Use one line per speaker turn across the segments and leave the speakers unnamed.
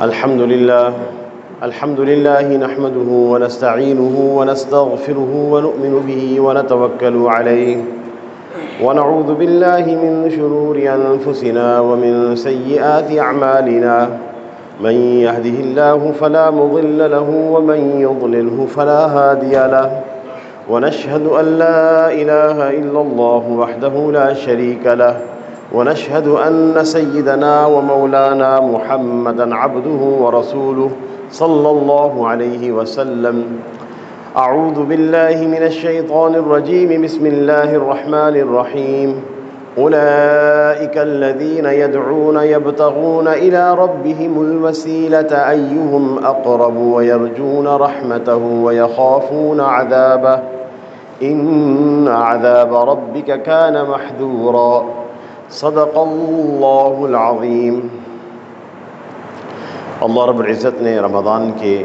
الحمد لله نحمده ونستعينه ونستغفره ونؤمن به ونتوكل عليه ونعوذ بالله من شرور أنفسنا ومن سيئات أعمالنا من يهده الله فلا مضل له ومن يضلله فلا هادي له ونشهد أن لا إله إلا الله وحده لا شريك له ونشهد أن سيدنا ومولانا محمدًا عبده ورسوله صلى الله عليه وسلم. أعوذ بالله من الشيطان الرجيم. بسم الله الرحمن الرحيم. أولئك الذين يدعون يبتغون إلى ربهم الوسيلة أيهم أقرب ويرجون رحمته ويخافون عذابه إن عذاب ربك كان محذورا. صدق اللہ العظیم. اللہ رب العزت نے رمضان کے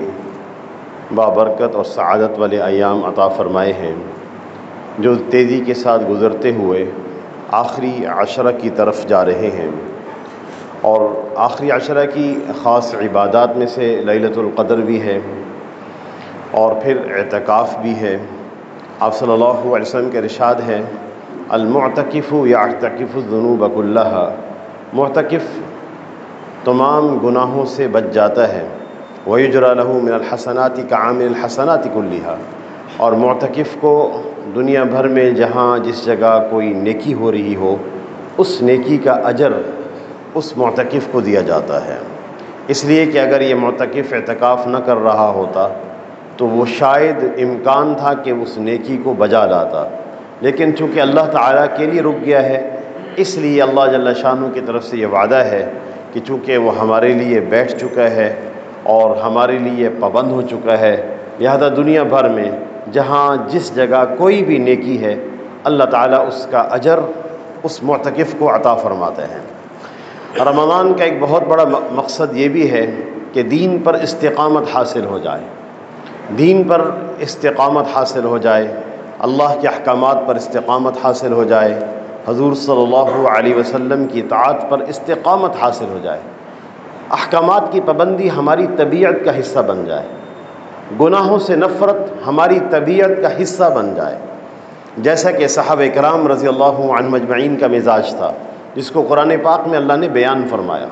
بابرکت اور سعادت والے ایام عطا فرمائے ہیں جو تیزی کے ساتھ گزرتے ہوئے آخری عشرہ کی طرف جا رہے ہیں، اور آخری عشرہ کی خاص عبادات میں سے لیلۃ القدر بھی ہے اور پھر اعتکاف بھی ہے. آپ صلی اللہ علیہ وسلم کے ارشاد ہے، المعتکف یعتکف الذنوب کلہا. معتکف تمام گناہوں سے بچ جاتا ہے. ویجری لہ من الحسنات کعامل الحسنات کلہا. اور معتکف کو دنیا بھر میں جہاں جس جگہ کوئی نیکی ہو رہی ہو اس نیکی کا اجر اس معتکف کو دیا جاتا ہے. اس لیے کہ اگر یہ معتکف اعتکاف نہ کر رہا ہوتا تو وہ شاید امکان تھا کہ اس نیکی کو بجا لاتا، لیکن چونکہ اللہ تعالیٰ کے لیے رک گیا ہے اس لیے اللہ جل شانہ کی طرف سے یہ وعدہ ہے کہ چونکہ وہ ہمارے لیے بیٹھ چکا ہے اور ہمارے لیے پابند ہو چکا ہے، لہذا دنیا بھر میں جہاں جس جگہ کوئی بھی نیکی ہے اللہ تعالیٰ اس کا اجر اس معتکف کو عطا فرماتے ہیں. رمضان کا ایک بہت بڑا مقصد یہ بھی ہے کہ دین پر استقامت حاصل ہو جائے، دین پر استقامت حاصل ہو جائے، اللہ کے احکامات پر استقامت حاصل ہو جائے، حضور صلی اللہ علیہ وسلم کی اطاعت پر استقامت حاصل ہو جائے، احکامات کی پابندی ہماری طبیعت کا حصہ بن جائے، گناہوں سے نفرت ہماری طبیعت کا حصہ بن جائے، جیسا کہ صحابہ کرام رضی اللہ عنہم اجمعین کا مزاج تھا جس کو قرآن پاک میں اللہ نے بیان فرمایا.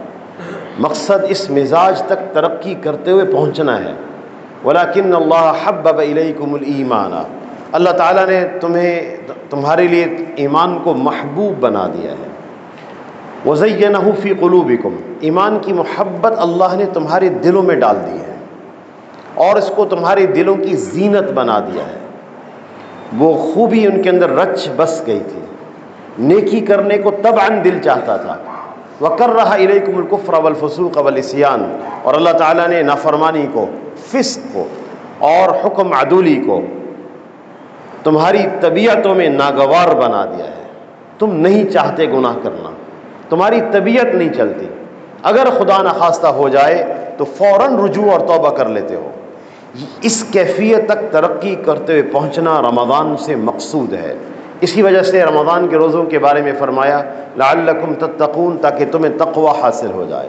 مقصد اس مزاج تک ترقی کرتے ہوئے پہنچنا ہے. وَلَكِنَّ اللَّهَ حَبَّبَ إِلَيْكُمُ الْإِيمَانَ. اللہ تعالیٰ نے تمہارے لیے ایمان کو محبوب بنا دیا ہے. وَزَيَّنَهُ فِي قُلُوبِكُمْ. ایمان کی محبت اللہ نے تمہارے دلوں میں ڈال دی ہے اور اس کو تمہارے دلوں کی زینت بنا دیا ہے. وہ خوبی ان کے اندر رچ بس گئی تھی، نیکی کرنے کو طبعاً دل چاہتا تھا. وَكَرَّهَ إِلَيْكُمُ الْكُفْرَ وَالْفُسُوقَ وَالْعِصْيَانَ. اور اللہ تعالیٰ نے نافرمانی کو، فسق کو اور حکم عدولی کو تمہاری طبیعتوں میں ناگوار بنا دیا ہے. تم نہیں چاہتے گناہ کرنا، تمہاری طبیعت نہیں چلتی. اگر خدا نخواستہ ہو جائے تو فوراً رجوع اور توبہ کر لیتے ہو. اس کیفیت تک ترقی کرتے ہوئے پہنچنا رمضان سے مقصود ہے. اسی وجہ سے رمضان کے روزوں کے بارے میں فرمایا لعلکم تتقون، تاکہ تمہیں تقوی حاصل ہو جائے.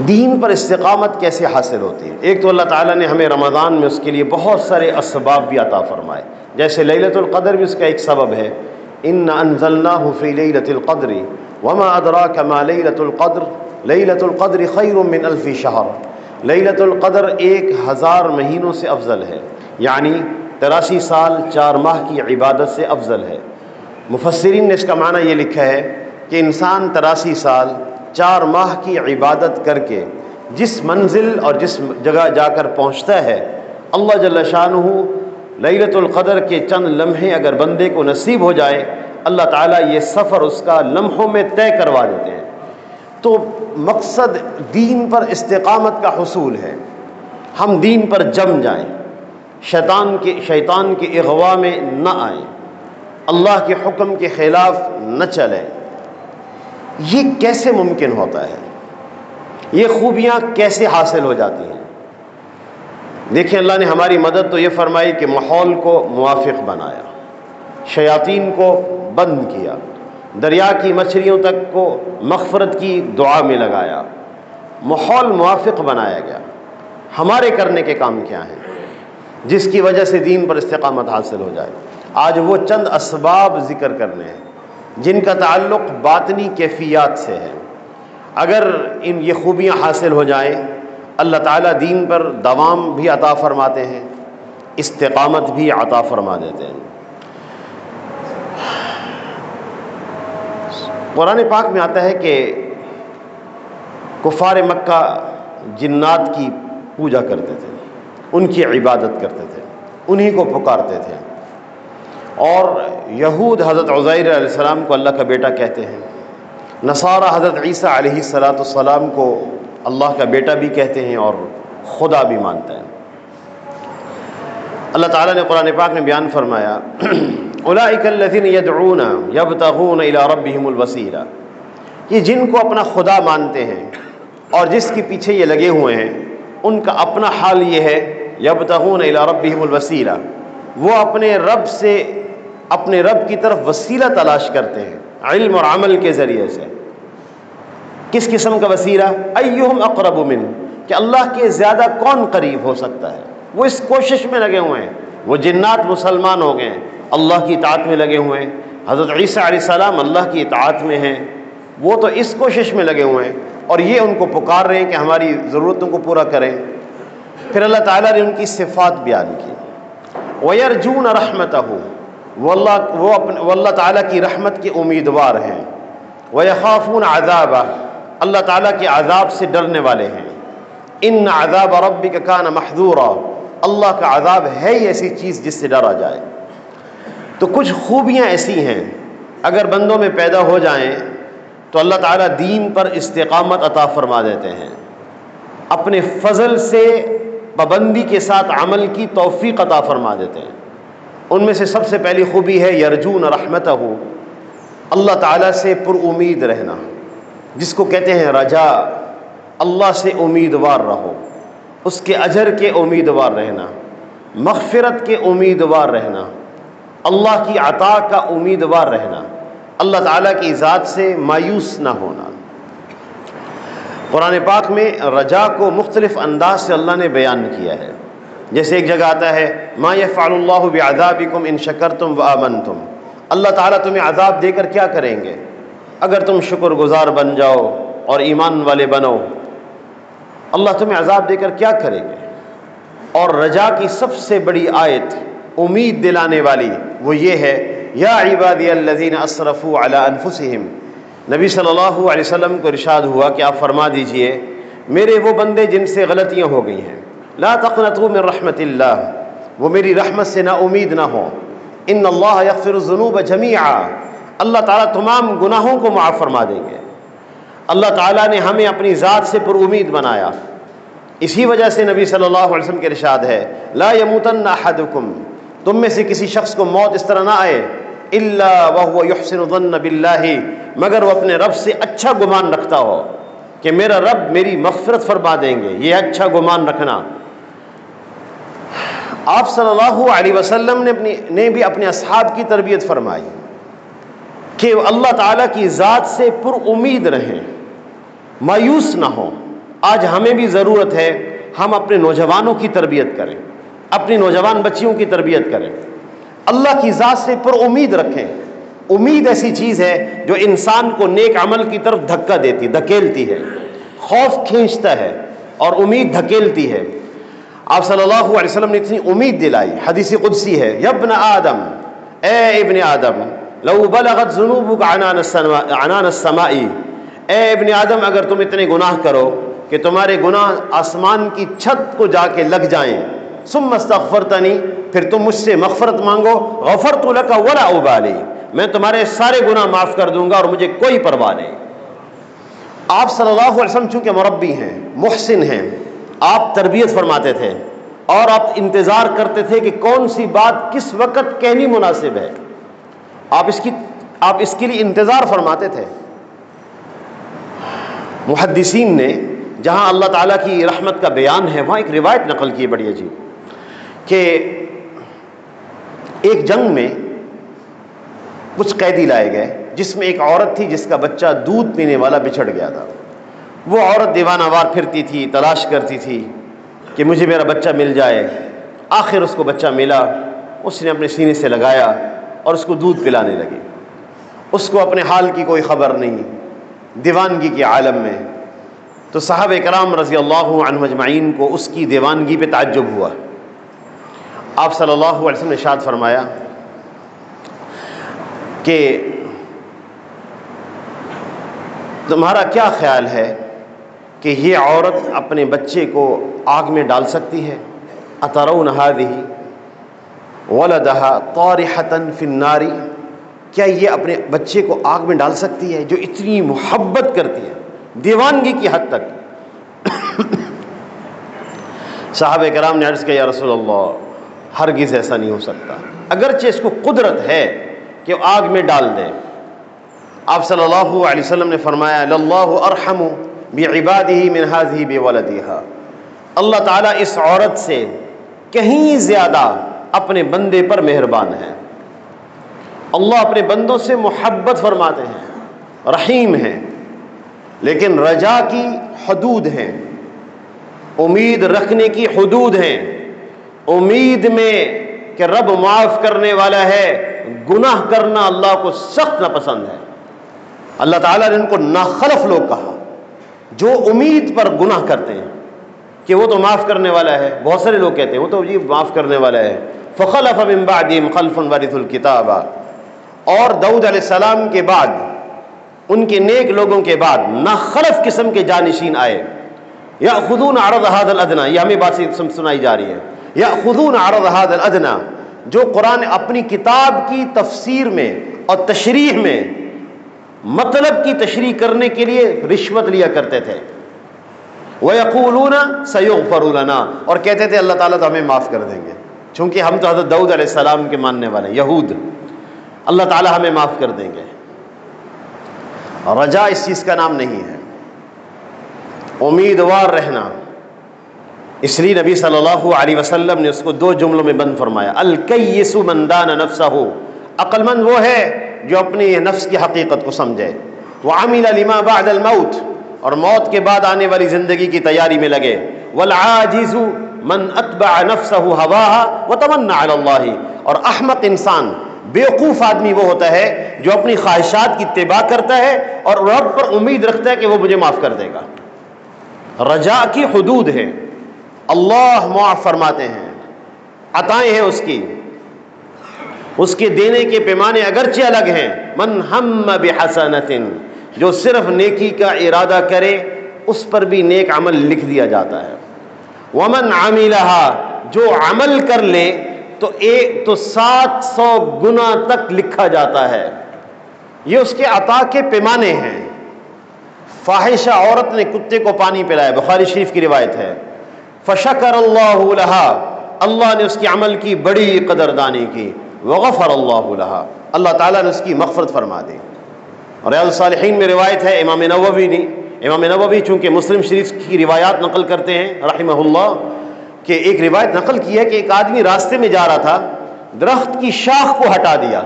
دین پر استقامت کیسے حاصل ہوتی ہے؟ ایک تو اللہ تعالیٰ نے ہمیں رمضان میں اس کے لیے بہت سارے اسباب بھی عطا فرمائے، جیسے لیلۃ القدر بھی اس کا ایک سبب ہے. ان انزلناہ فی لیلۃ القدر وما ادراک ما لیلۃ القدر لیلۃ القدر خیر من الف شہر. لیلۃ القدر 1000 مہینوں سے افضل ہے، یعنی 83 سال 4 ماہ کی عبادت سے افضل ہے. مفسرین نے اس کا معنی یہ لکھا ہے کہ انسان 83 سال 4 ماہ کی عبادت کر کے جس منزل اور جس جگہ جا کر پہنچتا ہے، اللہ جل شانہ لیلۃ القدر کے چند لمحے اگر بندے کو نصیب ہو جائے اللہ تعالیٰ یہ سفر اس کا لمحوں میں طے کروا دیتے ہیں. تو مقصد دین پر استقامت کا حصول ہے. ہم دین پر جم جائیں، شیطان کے اغوا میں نہ آئیں، اللہ کے حکم کے خلاف نہ چلیں. یہ کیسے ممکن ہوتا ہے؟ یہ خوبیاں کیسے حاصل ہو جاتی ہیں؟ دیکھیں، اللہ نے ہماری مدد تو یہ فرمائی کہ ماحول کو موافق بنایا، شیاطین کو بند کیا، دریا کی مچھلیوں تک کو مغفرت کی دعا میں لگایا، ماحول موافق بنایا گیا. ہمارے کرنے کے کام کیا ہیں جس کی وجہ سے دین پر استقامت حاصل ہو جائے؟ آج وہ چند اسباب ذکر کرنے ہیں جن کا تعلق باطنی کیفیات سے ہے. اگر یہ خوبیاں حاصل ہو جائیں، اللہ تعالیٰ دین پر دوام بھی عطا فرماتے ہیں، استقامت بھی عطا فرما دیتے ہیں. قرآن پاک میں آتا ہے کہ کفار مکہ جنات کی پوجا کرتے تھے، ان کی عبادت کرتے تھے، انہی کو پکارتے تھے. اور یہود حضرت عزیر علیہ السلام کو اللہ کا بیٹا کہتے ہیں، نصارہ حضرت عیسیٰ علیہ السلام کو اللہ کا بیٹا بھی کہتے ہیں اور خدا بھی مانتے ہیں. اللہ تعالیٰ نے قرآن پاک میں بیان فرمایا اولئک الذین یدعون یبتغون الی ربہم الوسیلہ، یہ جن کو اپنا خدا مانتے ہیں اور جس کے پیچھے یہ لگے ہوئے ہیں، ان کا اپنا حال یہ ہے یبتغون الی ربہم الوسیلہ، وہ اپنے رب سے، اپنے رب کی طرف وسیلہ تلاش کرتے ہیں علم اور عمل کے ذریعے سے. کس قسم کا وسیلہ؟ ایہم اقرب من، کہ اللہ کے زیادہ کون قریب ہو سکتا ہے. وہ اس کوشش میں لگے ہوئے ہیں. وہ جنات مسلمان ہو گئے ہیں، اللہ کی اطاعت میں لگے ہوئے ہیں. حضرت عیسیٰ علیہ السلام اللہ کی اطاعت میں ہیں، وہ تو اس کوشش میں لگے ہوئے ہیں اور یہ ان کو پکار رہے ہیں کہ ہماری ضرورتوں کو پورا کریں. پھر اللہ تعالیٰ نے ان کی صفات بیان کی. وَيَرْجُونَ رَحْمَتَهُ، وہ اللہ تعالیٰ کی رحمت کے امیدوار ہیں. وَيَخَافُونَ عَذَابَهُ، اللہ تعالیٰ کے عذاب سے ڈرنے والے ہیں. إِنَّ عَذَابَ رَبِّكَ كَانَ مَحْذُورًا، اللہ کا عذاب ہے ہی ایسی چیز جس سے ڈرا جائے. تو کچھ خوبیاں ایسی ہیں اگر بندوں میں پیدا ہو جائیں تو اللہ تعالیٰ دین پر استقامت عطا فرما دیتے ہیں. اپنے فضل سے پابندی کے ساتھ عمل کی توفیق عطا فرما دیتے ہیں. ان میں سے سب سے پہلی خوبی ہے یرجون رحمتہ، اللہ تعالیٰ سے پر امید رہنا، جس کو کہتے ہیں رجا. اللہ سے امیدوار رہو، اس کے اجر کے امیدوار رہنا، مغفرت کے امیدوار رہنا، اللہ کی عطا کا امیدوار رہنا، اللہ تعالیٰ کی ذات سے مایوس نہ ہونا. قرآن پاک میں رجا کو مختلف انداز سے اللہ نے بیان کیا ہے. جیسے ایک جگہ آتا ہے ما یفعل اللہ بعذابکم ان شکرتم وآمنتم، اللہ تعالیٰ تمہیں عذاب دے کر کیا کریں گے اگر تم شکر گزار بن جاؤ اور ایمان والے بنو. اللہ تمہیں عذاب دے کر کیا کریں گے. اور رجا کی سب سے بڑی آیت امید دلانے والی وہ یہ ہے یا عبادی الذین اسرفوا علی انفسہم. نبی صلی اللہ علیہ وسلم کو ارشاد ہوا کہ آپ فرما دیجئے میرے وہ بندے جن سے غلطیاں ہو گئی ہیں، لا تقنطوا من رحمت اللہ، وہ میری رحمت سے نا امید نہ ہو. ان اللہ یغفر الذنوب جمیعا، اللہ تعالیٰ تمام گناہوں کو معاف فرما دیں گے. اللہ تعالیٰ نے ہمیں اپنی ذات سے پر امید بنایا. اسی وجہ سے نبی صلی اللہ علیہ وسلم کے ارشاد ہے لا یموتن احدکم، تم میں سے کسی شخص کو موت اس طرح نہ آئے الا وهو يحسن الظن باللہ، مگر وہ اپنے رب سے اچھا گمان رکھتا ہو کہ میرا رب میری مغفرت فرما دیں گے. یہ اچھا گمان رکھنا. آپ صلی اللہ علیہ وسلم نے بھی اپنے اصحاب کی تربیت فرمائی کہ اللہ تعالیٰ کی ذات سے پر امید رہیں، مایوس نہ ہوں. آج ہمیں بھی ضرورت ہے ہم اپنے نوجوانوں کی تربیت کریں، اپنی نوجوان بچیوں کی تربیت کریں، اللہ کی ذات سے پر امید رکھیں. امید ایسی چیز ہے جو انسان کو نیک عمل کی طرف دھکا دیتی، دھکیلتی ہے. خوف کھینچتا ہے اور امید دھکیلتی ہے. آپ صلی اللہ علیہ وسلم نے اتنی امید دلائی. حدیث قدسی ہے یا ابن آدم، اے ابن آدم لو بلغت ذنوبک عنان السماء، اے ابن آدم اگر تم اتنے گناہ کرو کہ تمہارے گناہ آسمان کی چھت کو جا کے لگ جائیں، ثم استغفرتنی، پھر تم مجھ سے مغفرت مانگو، غفرت لک ولا ابالی، میں تمہارے سارے گناہ معاف کر دوں گا اور مجھے کوئی پرواہ نہیں. آپ صلی اللہ علیہ وسلم چونکہ مربی ہیں، محسن ہیں، آپ تربیت فرماتے تھے اور آپ انتظار کرتے تھے کہ کون سی بات کس وقت کہنی مناسب ہے. آپ اس کے لیے انتظار فرماتے تھے. محدثین نے جہاں اللہ تعالیٰ کی رحمت کا بیان ہے وہاں ایک روایت نقل کی بڑی عجیب کہ ایک جنگ میں کچھ قیدی لائے گئے جس میں ایک عورت تھی جس کا بچہ دودھ پینے والا بچھڑ گیا تھا. وہ عورت دیوانہ وار پھرتی تھی، تلاش کرتی تھی کہ مجھے میرا بچہ مل جائے۔ آخر اس کو بچہ ملا، اس نے اپنے سینے سے لگایا اور اس کو دودھ پلانے لگی۔ اس کو اپنے حال کی کوئی خبر نہیں، دیوانگی کے عالم میں۔ تو صحابہ کرام رضی اللہ عنہم اجمعین کو اس کی دیوانگی پہ تعجب ہوا۔ آپ صلی اللہ علیہ وسلم نے ارشاد فرمایا کہ تمہارا کیا خیال ہے کہ یہ عورت اپنے بچے کو آگ میں ڈال سکتی ہے؟ اترون هذه ولدها طارحة في النار، کیا یہ اپنے بچے کو آگ میں ڈال سکتی ہے جو اتنی محبت کرتی ہے، دیوانگی کی حد تک؟ صحابہ کرام نے عرض کیا یا رسول اللہ ہرگز ایسا نہیں ہو سکتا، اگرچہ اس کو قدرت ہے کہ آگ میں ڈال دے۔ آپ صلی اللہ علیہ وسلم نے فرمایا للہ ارحم بعبادہ من هذه بولدها، اللہ تعالیٰ اس عورت سے کہیں زیادہ اپنے بندے پر مہربان ہے۔ اللہ اپنے بندوں سے محبت فرماتے ہیں، رحیم ہیں، لیکن رجا کی حدود ہیں، امید رکھنے کی حدود ہیں۔ امید میں کہ رب معاف کرنے والا ہے، گناہ کرنا اللہ کو سخت ناپسند ہے۔ اللہ تعالیٰ نے ان کو ناخلف لوگ کہا جو امید پر گناہ کرتے ہیں کہ وہ تو معاف کرنے والا ہے۔ بہت سارے لوگ کہتے ہیں وہ تو جی معاف کرنے والا ہے۔ فخلف من بعدہم خلف ورثوا الکتاب، اور داؤد علیہ السلام کے بعد ان کے نیک لوگوں کے بعد ناخلف قسم کے جانشین آئے۔ یأخذون عرض هذا الادنی، یہ ہمیں بات سنائی جا رہی ہے، یأخذون عرض هذا الادنی، جو قرآن اپنی کتاب کی تفسیر میں اور تشریح میں مطلب کی تشریح کرنے کے لیے رشوت لیا کرتے تھے۔ وَيَقُولُونَ سَيُغْفَرُ لَنَا، اور کہتے تھے اللہ تعالیٰ تو ہمیں معاف کر دیں گے، چونکہ ہم تو حضرت داؤد علیہ السلام کے ماننے والے ہیں، یہود، اللہ تعالیٰ ہمیں معاف کر دیں گے۔ رجا اس چیز کا نام نہیں ہے، امیدوار رہنا۔ اس لیے نبی صلی اللہ علیہ وسلم نے اس کو دو جملوں میں بند فرمایا، الکیس من دان نفسہ، عقل مند وہ ہے جو اپنی نفس کی حقیقت کو سمجھے، وعمل لما بعد الموت، اور موت کے بعد آنے والی زندگی کی تیاری میں لگے، والعاجز من اتبع نفسہ ہواها وتمنى علی اللہ، اور احمق انسان، بیوقوف آدمی وہ ہوتا ہے جو اپنی خواہشات کی اتباع کرتا ہے اور رب پر امید رکھتا ہے کہ وہ مجھے معاف کر دے گا۔ رجا کی حدود ہے، اللہ معاف فرماتے ہیں، عطائیں ہیں اس کے دینے کے پیمانے اگرچہ الگ ہیں۔ من ہم بحسنۃ، جو صرف نیکی کا ارادہ کرے اس پر بھی نیک عمل لکھ دیا جاتا ہے۔ ومن عملها، جو عمل کر لے تو 700 گنا تک لکھا جاتا ہے۔ یہ اس کے عطا کے پیمانے ہیں۔ فاحشہ عورت نے کتے کو پانی پلایا، بخاری شریف کی روایت ہے، فشکر اللہ لہا، اللہ نے اس کی عمل کی بڑی قدردانی کی، وغفر اللہ لہا، اللہ تعالیٰ نے اس کی مغفرت فرما دی۔ اور ریاض الصالحین میں روایت ہے، امام نووی چونکہ مسلم شریف کی روایات نقل کرتے ہیں رحمہ اللہ، کہ ایک روایت نقل کی ہے کہ ایک آدمی راستے میں جا رہا تھا، درخت کی شاخ کو ہٹا دیا،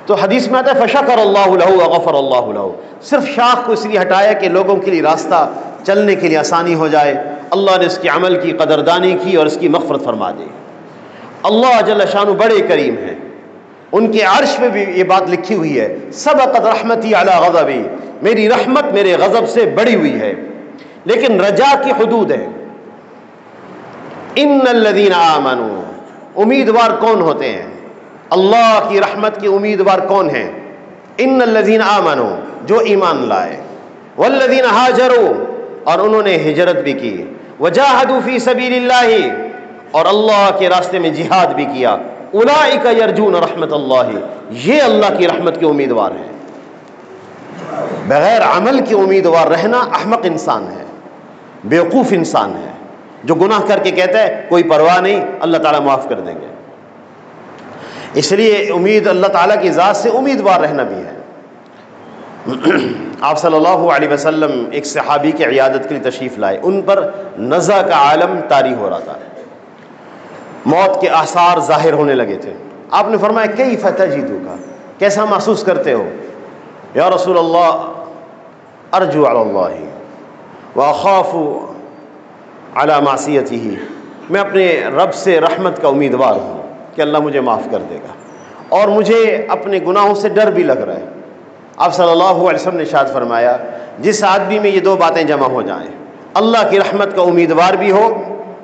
تو حدیث میں آتا ہے فشکر اللہ لہو وغفر اللہ لہو، صرف شاخ کو اس لیے ہٹایا کہ لوگوں کے لیے راستہ چلنے کے لیے آسانی ہو جائے، اللہ نے اس کے عمل کی قدردانی کی اور اس کی مغفرت فرما دی۔ اللہ جل شانہ بڑے کریم ہیں، ان کے عرش میں بھی یہ بات لکھی ہوئی ہے، سبقت رحمتی علی غضبی، میری رحمت میرے غضب سے بڑی ہوئی ہے۔ لیکن رجا کی حدود ہے۔ ان الذین آمنوا، امیدوار کون ہوتے ہیں؟ اللہ کی رحمت کے امیدوار کون ہیں؟ ان الذین آمنوا، جو ایمان لائے، والذین ہاجروا، اور انہوں نے ہجرت بھی کی، وجاہدوا فی سبیل اللہ، اور اللہ کے راستے میں جہاد بھی کیا، اولئک یرجون رحمت اللہ، یہ اللہ کی رحمت کے امیدوار ہیں۔ بغیر عمل کے امیدوار رہنا احمق انسان ہے، بیوقوف انسان ہے، جو گناہ کر کے کہتا ہے کوئی پرواہ نہیں، اللہ تعالیٰ معاف کر دیں گے۔ اس لیے امید اللہ تعالیٰ کی ذات سے امیدوار رہنا بھی ہے۔ آپ صلی اللہ علیہ وسلم ایک صحابی کی عیادت کے لیے تشریف لائے، ان پر نزع کا عالم طاری ہو رہا تھا، موت کے آثار ظاہر ہونے لگے تھے۔ آپ نے فرمایا کیف تجدک، کیسا محسوس کرتے ہو؟ یا رسول اللہ ارجو علی اللہ، وأخاف علی معصیتہ، میں اپنے رب سے رحمت کا امیدوار ہوں کہ اللہ مجھے معاف کر دے گا، اور مجھے اپنے گناہوں سے ڈر بھی لگ رہا ہے۔ آپ صلی اللہ علیہ وسلم نے ارشاد فرمایا جس آدمی میں یہ دو باتیں جمع ہو جائیں، اللہ کی رحمت کا امیدوار بھی ہو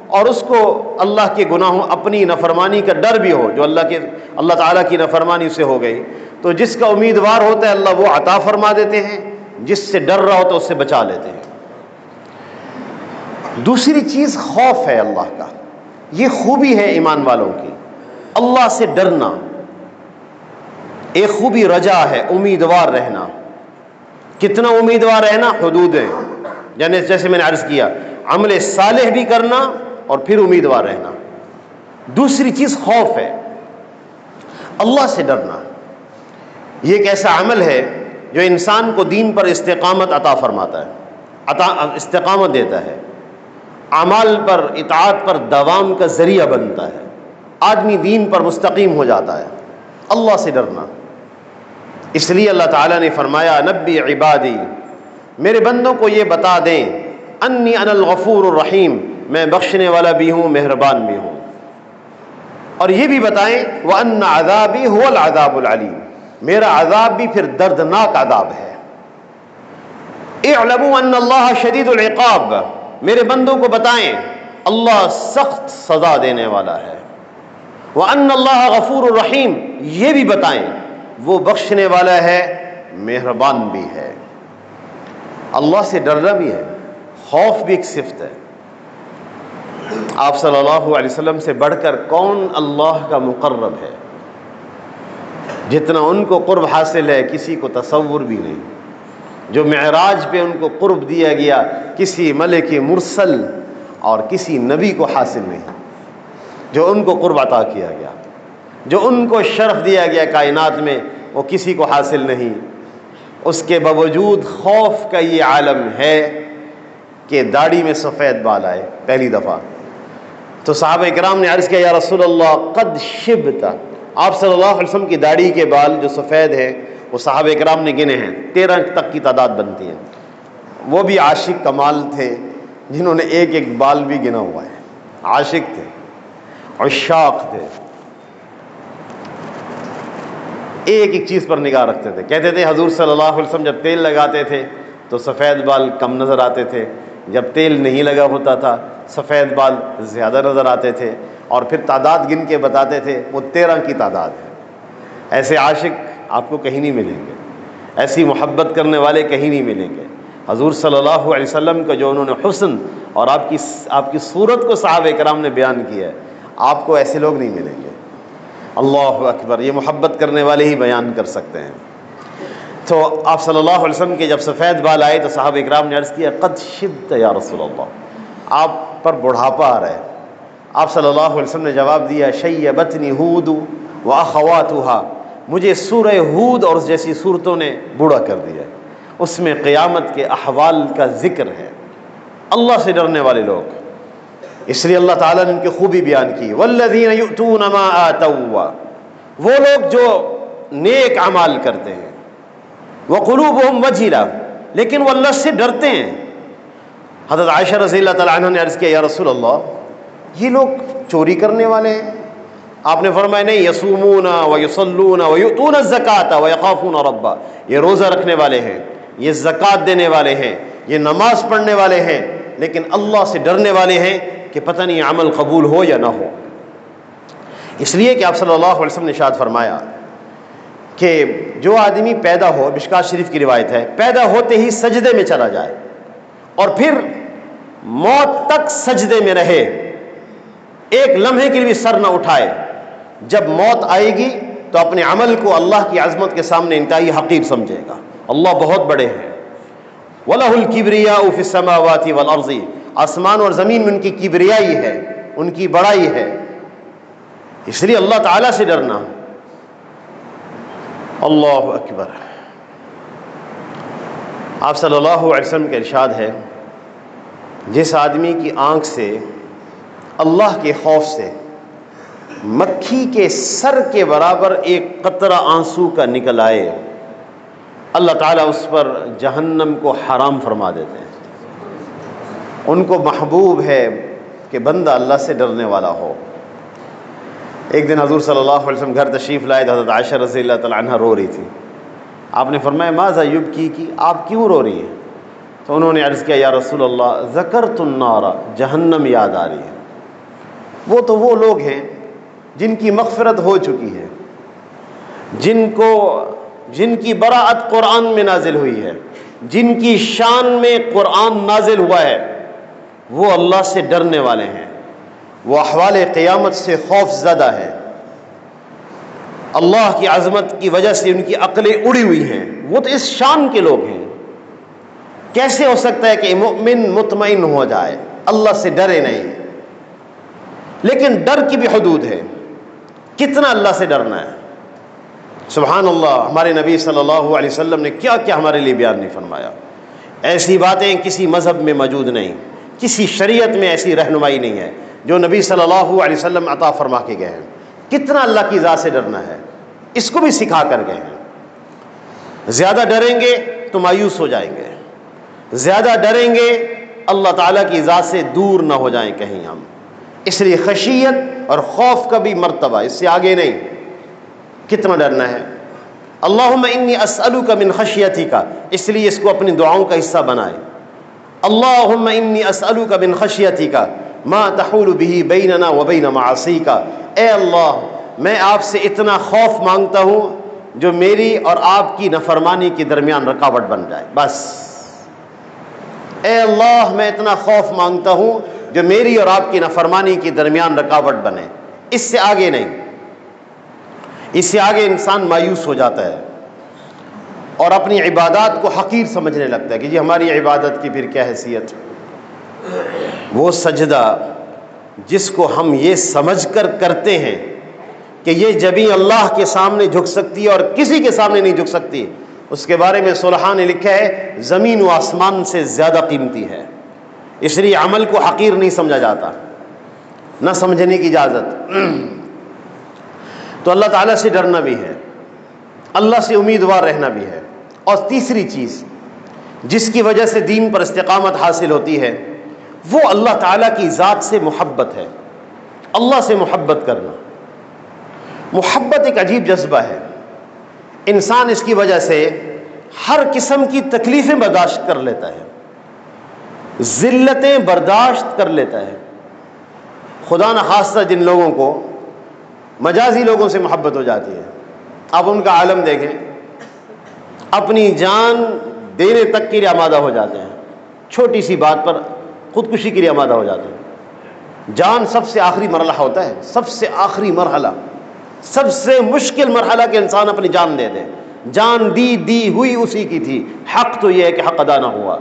اور اس کو اللہ کے گناہوں اپنی نافرمانی کا ڈر بھی ہو، جو اللہ تعالیٰ کی نافرمانی سے ہو گئی، تو جس کا امیدوار ہوتا ہے اللہ وہ عطا فرما دیتے ہیں، جس سے ڈر رہا ہوتا ہے اس سے بچا لیتے ہیں۔ دوسری چیز خوف ہے اللہ کا، یہ خوبی ہے ایمان والوں کی، اللہ سے ڈرنا۔ ایک خوبی رجا ہے، امیدوار رہنا۔ کتنا امیدوار رہنا؟ حدودیں، یعنی جیسے میں نے عرض کیا، عمل صالح بھی کرنا اور پھر امیدوار رہنا۔ دوسری چیز خوف ہے، اللہ سے ڈرنا۔ یہ ایک ایسا عمل ہے جو انسان کو دین پر استقامت عطا فرماتا ہے، استقامت دیتا ہے، اعمال پر، اطاعت پر دوام کا ذریعہ بنتا ہے، آدمی دین پر مستقیم ہو جاتا ہے۔ اللہ سے ڈرنا، اس لیے اللہ تعالیٰ نے فرمایا نبی عبادی، میرے بندوں کو یہ بتا دیں، انی انا الغفور الرحیم، میں بخشنے والا بھی ہوں، مہربان بھی ہوں، اور یہ بھی بتائیں وَأَنَّ عَذَابِي هُوَ الْعَذَابُ الْعَلِيمُ، میرا عذاب بھی پھر دردناک عذاب ہے۔ اعلموا ان اللہ شدید العقاب، میرے بندوں کو بتائیں اللہ سخت سزا دینے والا ہے۔ وَأَنَّ اللَّهَ غَفُورٌ رَحِيمٌ، یہ بھی بتائیں وہ بخشنے والا ہے، مہربان بھی ہے۔ اللہ سے ڈرنا بھی ہے، خوف بھی ایک صفت ہے۔ آپ صلی اللہ علیہ وسلم سے بڑھ کر کون اللہ کا مقرب ہے؟ جتنا ان کو قرب حاصل ہے کسی کو تصور بھی نہیں۔ جو معراج پہ ان کو قرب دیا گیا کسی ملک مرسل اور کسی نبی کو حاصل نہیں، جو ان کو قرب عطا کیا گیا، جو ان کو شرف دیا گیا کائنات میں، وہ کسی کو حاصل نہیں۔ اس کے باوجود خوف کا یہ عالم ہے کہ داڑھی میں سفید بال آئے پہلی دفعہ، تو صحابہ کرام نے عرض کیا یا رسول اللہ قد شبت، آپ صلی اللہ علیہ وسلم کی داڑھی کے بال جو سفید ہیں وہ صحابہ کرام نے گنے ہیں، 13 تک کی تعداد بنتی ہے۔ وہ بھی عاشق کمال تھے جنہوں نے ایک ایک بال بھی گنا ہوا ہے، عاشق تھے، عشاق تھے، ایک ایک چیز پر نگاہ رکھتے تھے۔ کہتے تھے حضور صلی اللہ علیہ وسلم جب تیل لگاتے تھے تو سفید بال کم نظر آتے تھے، جب تیل نہیں لگا ہوتا تھا سفید بال زیادہ نظر آتے تھے، اور پھر تعداد گن کے بتاتے تھے وہ 13 کی تعداد ہے۔ ایسے عاشق آپ کو کہیں نہیں ملیں گے، ایسی محبت کرنے والے کہیں نہیں ملیں گے۔ حضور صلی اللہ علیہ وسلم کا جو انہوں نے حسن اور آپ کی صورت کو صحابہ کرام نے بیان کیا ہے، آپ کو ایسے لوگ نہیں ملیں گے۔ اللہ اکبر، یہ محبت کرنے والے ہی بیان کر سکتے ہیں۔ تو آپ صلی اللہ علیہ وسلم کے جب سفید بال آئے تو صحابہ کرام نے عرض کیا قد شبت یا رسول اللہ، آپ پر بڑھاپا آ رہا ہے۔ آپ صلی اللہ علیہ وسلم نے جواب دیا شیبتنی ہود واخواتها، مجھے سورہ ہود اور اس جیسی صورتوں نے بوڑھا کر دیا ہے، اس میں قیامت کے احوال کا ذکر ہے۔ اللہ سے ڈرنے والے لوگ، اس لیے اللہ تعالیٰ نے ان کی خوبی بیان کی والذین یؤتون ما آتوا، وہ لوگ جو نیک اعمال کرتے ہیں، وقلوبہم وجلہ، لیکن وہ اللہ سے ڈرتے ہیں۔ حضرت عائشہ رضی اللہ تعالیٰ عنہ نے عرض کیا یا رسول اللہ یہ لوگ چوری کرنے والے ہیں؟ آپ نے فرمایا نہیں، یصومون ویصلون ویؤتون الزکاۃ ویخافون ربا، یہ روزہ رکھنے والے ہیں، یہ زکوٰۃ دینے والے ہیں، یہ نماز پڑھنے والے ہیں، لیکن اللہ سے ڈرنے والے ہیں کہ پتہ نہیں عمل قبول ہو یا نہ ہو۔ اس لیے کہ آپ صلی اللہ علیہ وسلم نے ارشاد فرمایا کہ جو آدمی پیدا ہو، مشکوٰۃ شریف کی روایت ہے، پیدا ہوتے ہی سجدے میں چلا جائے اور پھر موت تک سجدے میں رہے، ایک لمحے کے لیے بھی سر نہ اٹھائے، جب موت آئے گی تو اپنے عمل کو اللہ کی عظمت کے سامنے انتہائی حقیر سمجھے گا، اللہ بہت بڑے ہیں۔ وَلَهُ الْكِبْرِيَاءُ فِي السَّمَاوَاتِ وَالْأَرْضِ، آسمان اور زمین میں ان کی کبریائی ہے، ان کی بڑائی ہے۔ اس لیے اللہ تعالیٰ سے ڈرنا۔ اللہ اکبر۔ آپ صلی اللہ علیہ وسلم کا ارشاد ہے جس آدمی کی آنکھ سے اللہ کے خوف سے مکھی کے سر کے برابر ایک قطرہ آنسو کا نکل آئے، اللہ تعالیٰ اس پر جہنم کو حرام فرما دیتے ہیں۔ ان کو محبوب ہے کہ بندہ اللہ سے ڈرنے والا ہو۔ ایک دن حضور صلی اللہ علیہ وسلم گھر تشریف لائے تو حضرت عائشہ رضی اللہ تعالیٰ عنہ رو رہی تھی۔ آپ نے فرمایا ماذا یبکی کی، آپ کیوں رو رہی ہیں؟ تو انہوں نے عرض کیا یا رسول اللہ ذکرت النار، جہنم یاد آ رہی ہے۔ وہ تو وہ لوگ ہیں جن کی مغفرت ہو چکی ہے، جن کی براءت قرآن میں نازل ہوئی ہے، جن کی شان میں قرآن نازل ہوا ہے، وہ اللہ سے ڈرنے والے ہیں، وہ احوال قیامت سے خوف زدہ ہے، اللہ کی عظمت کی وجہ سے ان کی عقلیں اڑی ہوئی ہیں، وہ تو اس شان کے لوگ ہیں۔ کیسے ہو سکتا ہے کہ مومن مطمئن ہو جائے، اللہ سے ڈرے نہیں؟ لیکن ڈر کی بھی حدود ہے، کتنا اللہ سے ڈرنا ہے۔ سبحان اللہ، ہمارے نبی صلی اللہ علیہ وسلم نے کیا کیا ہمارے لیے بیان نہیں فرمایا۔ ایسی باتیں کسی مذہب میں موجود نہیں، کسی شریعت میں ایسی رہنمائی نہیں ہے جو نبی صلی اللہ علیہ وسلم عطا فرما کے گئے ہیں۔ کتنا اللہ کی ذات سے ڈرنا ہے، اس کو بھی سکھا کر گئے ہیں۔ زیادہ ڈریں گے تو مایوس ہو جائیں گے، زیادہ ڈریں گے اللہ تعالیٰ کی ذات سے دور نہ ہو جائیں کہیں ہم۔ اس لیے خشیت اور خوف کا بھی مرتبہ، اس سے آگے نہیں۔ کتنا ڈرنا ہے، اللہم انی اسألک من خشیتک، اس لیے اس کو اپنی دعاؤں کا حصہ بنائے۔ اللہم انی اسألک من خشیتک ما تحول به بیننا وبین معاصیک، اے اللہ میں آپ سے اتنا خوف مانگتا ہوں جو میری اور آپ کی نافرمانی کے درمیان رکاوٹ بن جائے، بس۔ اے اللہ میں اتنا خوف مانگتا ہوں جو میری اور آپ کی نافرمانی کے درمیان رکاوٹ بنے، اس سے آگے نہیں۔ اس سے آگے انسان مایوس ہو جاتا ہے اور اپنی عبادات کو حقیر سمجھنے لگتا ہے کہ جی ہماری عبادت کی پھر کیا حیثیت۔ وہ سجدہ جس کو ہم یہ سمجھ کر کرتے ہیں کہ یہ جبیں اللہ کے سامنے جھک سکتی ہے اور کسی کے سامنے نہیں جھک سکتی، اس کے بارے میں صلحاء نے لکھا ہے زمین و آسمان سے زیادہ قیمتی ہے۔ اس لیے عمل کو حقیر نہیں سمجھا جاتا، نہ سمجھنے کی اجازت۔ تو اللہ تعالیٰ سے ڈرنا بھی ہے، اللہ سے امیدوار رہنا بھی ہے۔ اور تیسری چیز جس کی وجہ سے دین پر استقامت حاصل ہوتی ہے وہ اللہ تعالیٰ کی ذات سے محبت ہے، اللہ سے محبت کرنا۔ محبت ایک عجیب جذبہ ہے، انسان اس کی وجہ سے ہر قسم کی تکلیفیں برداشت کر لیتا ہے، ذلتیں برداشت کر لیتا ہے۔ خدا نخواستہ جن لوگوں کو مجازی لوگوں سے محبت ہو جاتی ہے، آپ ان کا عالم دیکھیں، اپنی جان دینے تک کے لیے آمادہ ہو جاتے ہیں، چھوٹی سی بات پر خودکشی کے لیے آمادہ ہو جاتے ہیں۔ جان سب سے آخری مرحلہ ہوتا ہے، سب سے آخری مرحلہ، سب سے مشکل مرحلہ کہ انسان اپنی جان دے دے۔ جان دی ہوئی اسی کی تھی، حق تو یہ ہے کہ حق ادا نہ ہوا۔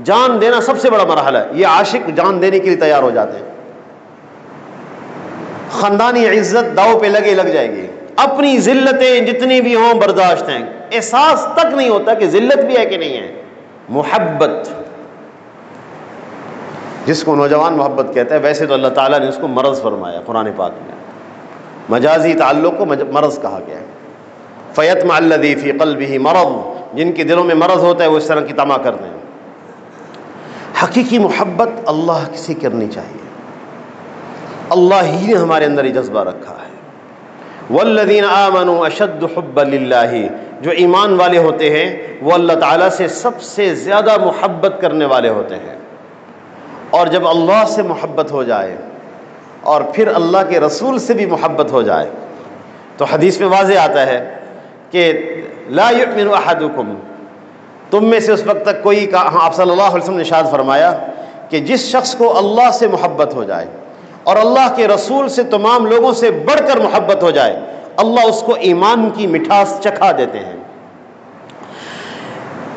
جان دینا سب سے بڑا مرحلہ ہے، یہ عاشق جان دینے کے لیے تیار ہو جاتے ہیں۔ خاندانی عزت داؤ پہ لگ جائے گی، اپنی ذلتیں جتنی بھی ہوں برداشت ہیں، احساس تک نہیں ہوتا کہ ذلت بھی ہے کہ نہیں ہے۔ محبت جس کو نوجوان محبت کہتا ہے، ویسے تو اللہ تعالیٰ نے اس کو مرض فرمایا قرآن پاک میں، مجازی تعلق کو مرض کہا گیا ہے۔ فَيَطْمَعَ الَّذِي فِي قَلْبِهِ مَرَضٌ، جن کے دلوں میں مرض ہوتا ہے وہ اس طرح کی طمع کرتے ہیں۔ حقیقی محبت اللہ سے کرنی چاہیے، اللہ ہی نے ہمارے اندر یہ جذبہ رکھا ہے۔ وَالَّذِينَ آمَنُوا أَشَدُّ حُبًّا لِلَّهِ، جو ایمان والے ہوتے ہیں وہ اللہ تعالیٰ سے سب سے زیادہ محبت کرنے والے ہوتے ہیں۔ اور جب اللہ سے محبت ہو جائے اور پھر اللہ کے رسول سے بھی محبت ہو جائے تو حدیث میں واضح آتا ہے کہ لا یؤمن احدکم، تم میں سے اس وقت تک کوئی آپ صلی اللہ علیہ وسلم نے ارشاد فرمایا کہ جس شخص کو اللہ سے محبت ہو جائے اور اللہ کے رسول سے تمام لوگوں سے بڑھ کر محبت ہو جائے، اللہ اس کو ایمان کی مٹھاس چکھا دیتے ہیں۔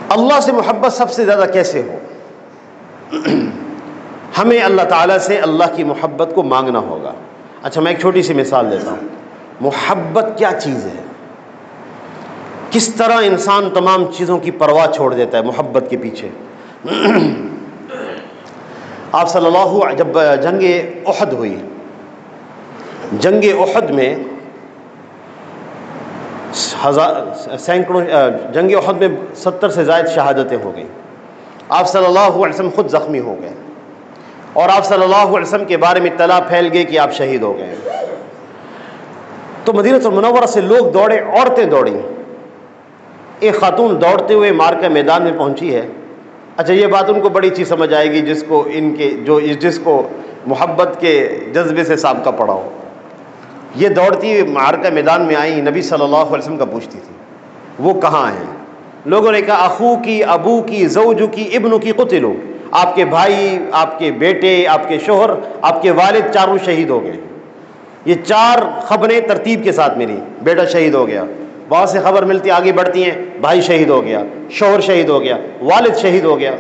اللہ سے محبت سب سے زیادہ کیسے ہو؟ ہمیں اللہ تعالیٰ سے اللہ کی محبت کو مانگنا ہوگا۔ اچھا میں ایک چھوٹی سی مثال دیتا ہوں، محبت کیا چیز ہے، کس طرح انسان تمام چیزوں کی پرواہ چھوڑ دیتا ہے محبت کے پیچھے۔ آپ صلی اللہ جب جنگ احد ہوئی، جنگ احد میں سینکڑوں جنگ احد میں 70 سے زائد شہادتیں ہو گئیں، آپ صلی اللہ علیہ وسلم خود زخمی ہو گئے۔ اور آپ صلی اللہ علیہ وسلم کے بارے میں اطلاع پھیل گئی کہ آپ شہید ہو گئے. تو مدینہ المنورہ سے لوگ دوڑے، عورتیں دوڑیں. ایک خاتون دوڑتے ہوئے مارکا میدان میں پہنچی ہے. اچھا، یہ بات ان کو بڑی اچھی سمجھ آئے گی جس کو محبت کے جذبے سے سابقہ پڑا ہو. یہ دوڑتی ہوئی مارکا میدان میں آئی، نبی صلی اللہ علیہ وسلم کا پوچھتی تھی وہ کہاں ہیں. لوگوں نے کہا اخو کی، ابو کی، زوجو کی، ابنو کی قتلوا، آپ کے بھائی، آپ کے بیٹے، آپ کے شوہر، آپ کے والد چاروں شہید ہو گئے. یہ 4 خبریں ترتیب کے ساتھ ملی. بیٹا شہید ہو گیا، وہاں سے خبر ملتی آگے بڑھتی ہیں، بھائی شہید ہو گیا، شوہر شہید ہو گیا، والد شہید ہو گیا.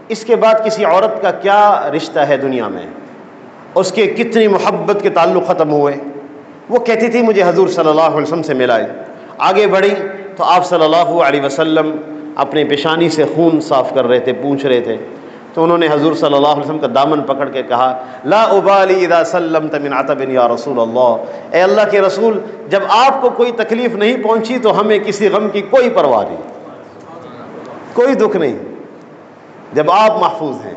اس کے بعد کسی عورت کا کیا رشتہ ہے دنیا میں؟ اس کے کتنی محبت کے تعلق ختم ہوئے. وہ کہتی تھی مجھے حضور صلی اللہ علیہ وسلم سے ملائے. آگے بڑھی تو آپ صلی اللہ علیہ وسلم اپنے پیشانی سے خون صاف کر رہے تھے، پوچھ رہے تھے. تو انہوں نے حضور صلی اللہ علیہ وسلم کا دامن پکڑ کے کہا لا ابالی اذا سلمت من عتب یا رسول اللہ، اے اللہ کے رسول، جب آپ کو کوئی تکلیف نہیں پہنچی تو ہمیں کسی غم کی کوئی پرواہ نہیں، کوئی دکھ نہیں، جب آپ محفوظ ہیں.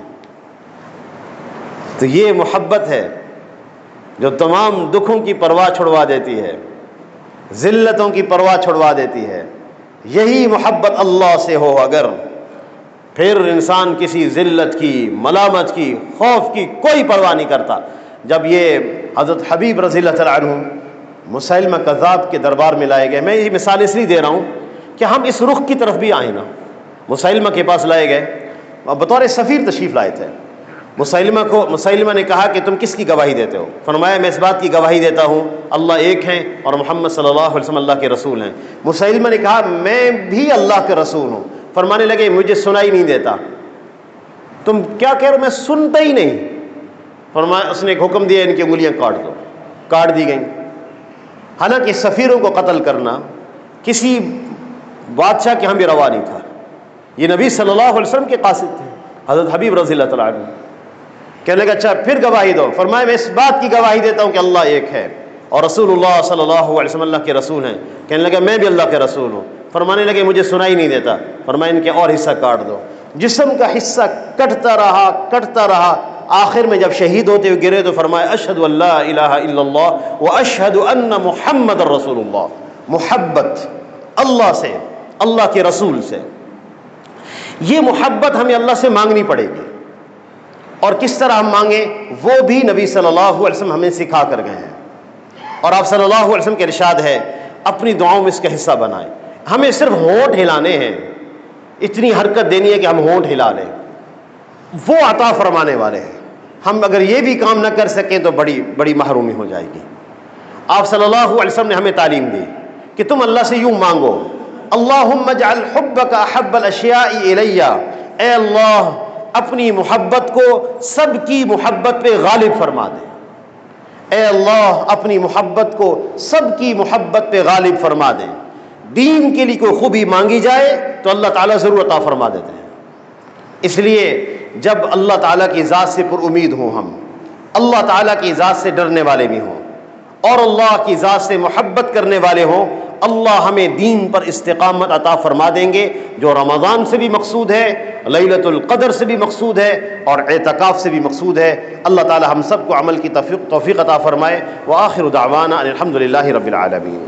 تو یہ محبت ہے جو تمام دکھوں کی پرواہ چھڑوا دیتی ہے، ذلتوں کی پرواہ چھڑوا دیتی ہے. یہی محبت اللہ سے ہو اگر، پھر انسان کسی ذلت کی، ملامت کی، خوف کی کوئی پرواہ نہیں کرتا. جب یہ حضرت حبیب رضی اللہ تعالیٰ عنہ مسیلمہ کذاب کے دربار میں لائے گئے، میں یہ مثال اس لیے دے رہا ہوں کہ ہم اس رخ کی طرف بھی آئیں نا. مسیلمہ کے پاس لائے گئے، بطور سفیر تشریف لائے تھے. مسیلمہ نے کہا کہ تم کس کی گواہی دیتے ہو؟ فرمایا میں اس بات کی گواہی دیتا ہوں اللہ ایک ہیں اور محمد صلی اللہ علیہ وسلم اللہ کے رسول ہیں. مسیلمہ نے کہا میں بھی اللہ کے رسول ہوں. فرمانے لگے مجھے سنائی نہیں دیتا. تم کیا کہہ رہے ہو؟ میں سنتا ہی نہیں. فرمایا، اس نے ایک حکم دیا ان کی انگلیاں کاٹ دو. کاٹ دی گئیں. حالانکہ سفیروں کو قتل کرنا کسی بادشاہ کے ہاں بھی روا نہیں تھا. یہ نبی صلی اللہ علیہ وسلم کے قاصد تھے، حضرت حبیب رضی اللہ تعالیٰ عنہ. کہنے لگا اچھا پھر گواہی دو. فرمایا میں اس بات کی گواہی دیتا ہوں کہ اللہ ایک ہے اور رسول اللہ صلی اللہ علیہ وسلم اللہ کے رسول ہیں. کہنے لگا میں بھی اللہ کے رسول ہوں. فرمانے لگے مجھے سنائی نہیں دیتا. فرمایا ان کے اور حصہ کاٹ دو. جسم کا حصہ کٹتا رہا. آخر میں جب شہید ہوتے ہوئے گرے تو فرمایا اشہد ان لا الہ الا اللہ واشہد ان محمد رسول اللہ. محبت اللہ سے، اللہ کے رسول سے. یہ محبت ہمیں اللہ سے مانگنی پڑے گی. اور کس طرح ہم مانگیں وہ بھی نبی صلی اللہ علیہ وسلم ہمیں سکھا کر گئے ہیں. اور آپ صلی اللہ علیہ وسلم کے ارشاد ہے اپنی دعاؤں میں اس کا حصہ بنائیں. ہمیں صرف ہونٹ ہلانے ہیں، اتنی حرکت دینی ہے کہ ہم ہونٹ ہلا لیں. وہ عطا فرمانے والے ہیں. ہم اگر یہ بھی کام نہ کر سکیں تو بڑی بڑی محرومی ہو جائے گی. آپ صلی اللہ علیہ وسلم نے ہمیں تعلیم دی کہ تم اللہ سے یوں مانگو اللہم اجعل حبک احب الاشیاء الی، اے اللہ اپنی محبت کو سب کی محبت پہ غالب فرما دے. اے اللہ اپنی محبت کو سب کی محبت پہ غالب فرما دے. دین کے لیے کوئی خوبی مانگی جائے تو اللہ تعالیٰ ضرور عطا فرما دیتے ہیں. اس لیے جب اللہ تعالیٰ کی ذات سے پر امید ہوں، ہم اللہ تعالیٰ کی ذات سے ڈرنے والے بھی ہوں اور اللہ کی ذات سے محبت کرنے والے ہوں، اللہ ہمیں دین پر استقامت عطا فرما دیں گے، جو رمضان سے بھی مقصود ہے، لیلۃ القدر سے بھی مقصود ہے اور اعتکاف سے بھی مقصود ہے. اللہ تعالیٰ ہم سب کو عمل کی توفیق عطا فرمائے. وآخر دعوانا ان الحمد للہ رب العالمین.